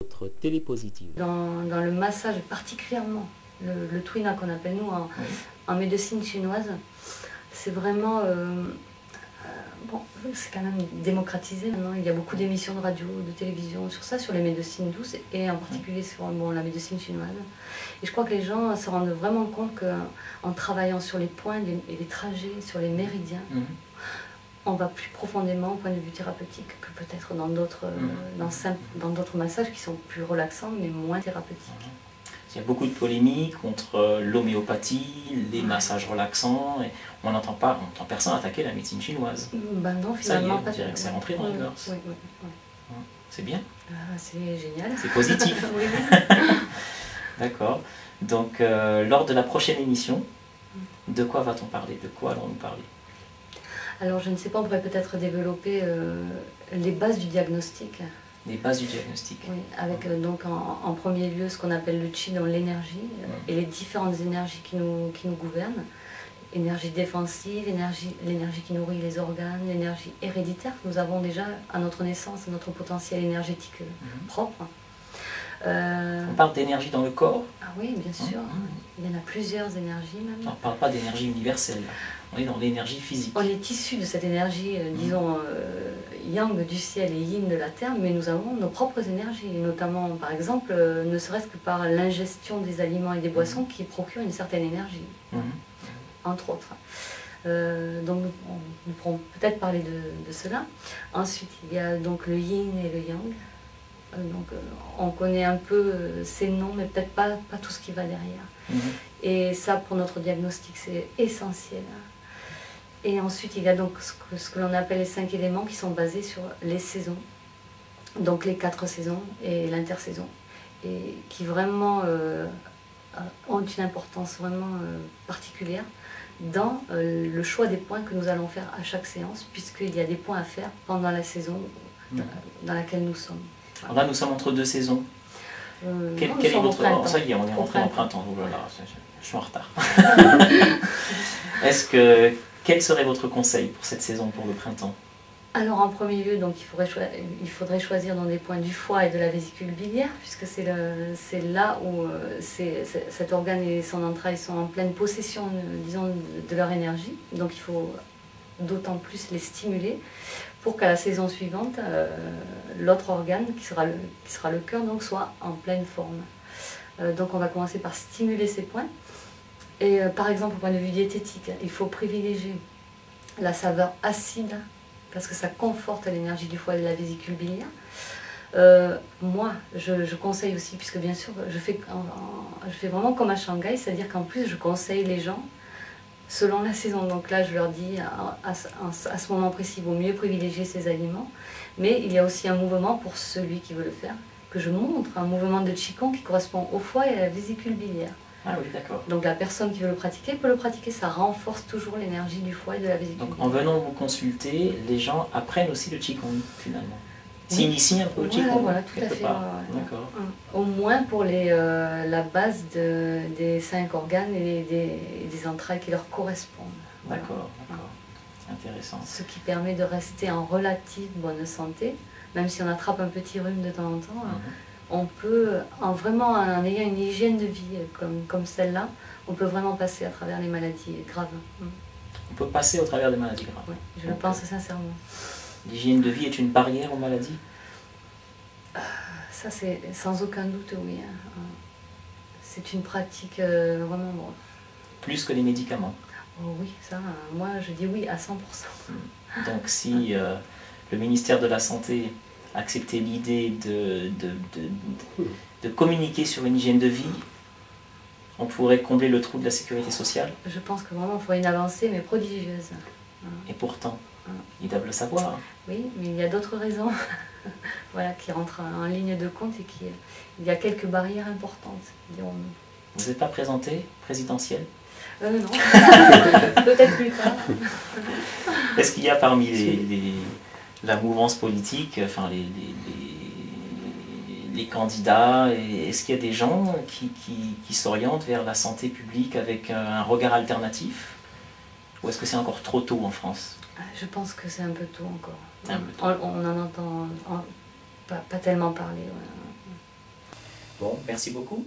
Votre télépositive. Dans le massage particulièrement, le Tuina qu'on appelle nous en médecine chinoise, c'est vraiment... bon, c'est quand même démocratisé maintenant, il y a beaucoup d'émissions de radio, de télévision sur ça, sur les médecines douces et en particulier sur la médecine chinoise. Et je crois que les gens se rendent vraiment compte qu'en travaillant sur les points et les trajets, sur les méridiens, on va plus profondément au point de vue thérapeutique que peut-être dans d'autres massages qui sont plus relaxants mais moins thérapeutiques. Il y a beaucoup de polémiques contre l'homéopathie, les massages relaxants, et on n'entend personne attaquer la médecine chinoise. Ben non, finalement, ça y est, c'est rentré dans les mœurs. Oui. C'est bien. C'est génial. C'est positif. D'accord. Donc, lors de la prochaine émission, de quoi va-t-on parler? De quoi allons-nous parler? Alors, je ne sais pas, on pourrait peut-être développer les bases du diagnostic. Les bases du diagnostic. Oui, avec donc en premier lieu ce qu'on appelle le Qi, dans l'énergie, et les différentes énergies qui nous gouvernent. Énergie défensive, l'énergie qui nourrit les organes, l'énergie héréditaire que nous avons déjà à notre naissance, à notre potentiel énergétique propre. On parle d'énergie dans le corps? Ah oui, bien sûr. Il y en a plusieurs énergies même. On ne parle pas d'énergie universelle, on est dans l'énergie physique. On est issu de cette énergie, disons, yang du ciel et yin de la terre, mais nous avons nos propres énergies, notamment par exemple, ne serait-ce que par l'ingestion des aliments et des boissons qui procurent une certaine énergie, entre autres. Donc nous pourrons peut-être parler de cela. Ensuite, il y a donc le yin et le yang. Donc on connaît un peu ces noms, mais peut-être pas tout ce qui va derrière. Et ça, pour notre diagnostic, c'est essentiel. Et ensuite, il y a donc ce que l'on appelle les 5 éléments qui sont basés sur les saisons, donc les 4 saisons et l'intersaison, et qui vraiment ont une importance vraiment particulière dans le choix des points que nous allons faire à chaque séance, puisqu'il y a des points à faire pendant la saison dans laquelle nous sommes. Alors là, nous sommes entre deux saisons. Quel est votre... Oh, ça y est, on est rentré en printemps. Oh là là, je suis en retard. Quel serait votre conseil pour cette saison, pour le printemps? Alors en premier lieu, donc, il faudrait choisir dans des points du foie et de la vésicule biliaire, puisque c'est là où cet organe et son entraille sont en pleine possession, disons, de leur énergie. Donc il faut d'autant plus les stimuler pour qu'à la saison suivante, l'autre organe, qui sera le cœur, donc, soit en pleine forme. Donc on va commencer par stimuler ces points. Et par exemple, au point de vue diététique, il faut privilégier la saveur acide, parce que ça conforte l'énergie du foie et de la vésicule biliaire. Moi, je conseille aussi, puisque bien sûr, je fais vraiment comme à Shanghai, c'est-à-dire qu'en plus, je conseille les gens selon la saison. Donc là, je leur dis, à ce moment précis, il vaut mieux privilégier ces aliments. Mais il y a aussi un mouvement pour celui qui veut le faire, que je montre, un mouvement de Qigong qui correspond au foie et à la vésicule biliaire. Ah oui, d'accord. Donc la personne qui veut le pratiquer peut le pratiquer, ça renforce toujours l'énergie du foie et de la vésicule biliaire. Donc en venant vous consulter, les gens apprennent aussi le Qigong finalement. S'initient un peu au Qigong. Voilà, tout à fait. D'accord. Au moins pour la base des 5 organes et des entrailles qui leur correspondent. D'accord, intéressant. Ce qui permet de rester en relative bonne santé, même si on attrape un petit rhume de temps en temps. On peut, en ayant une hygiène de vie comme celle-là, on peut vraiment passer à travers les maladies graves. On peut passer au travers des maladies graves. Oui, je le pense sincèrement. L'hygiène de vie est une barrière aux maladies? Ça, c'est sans aucun doute, oui. C'est une pratique vraiment... Bon. Plus que les médicaments? Oh, oui, ça, moi je dis oui à 100%. Donc si le ministère de la Santé acceptait l'idée de communiquer sur une hygiène de vie, on pourrait combler le trou de la sécurité sociale? Je pense que vraiment il faut une avancée, mais prodigieuse. Et pourtant, ils doivent le savoir. Oui, mais il y a d'autres raisons voilà, qui rentrent en ligne de compte et il y a quelques barrières importantes, dirons-nous. Vous n'êtes pas présenté présidentielle? Non, peut-être plus tard. Est-ce qu'il y a parmi la mouvance politique, enfin les candidats, est-ce qu'il y a des gens qui s'orientent vers la santé publique avec un regard alternatif? Ou est-ce que c'est encore trop tôt en France? Je pense que c'est un peu tôt encore. Un peu tôt. On en entend pas tellement parler. Ouais. Bon, merci beaucoup.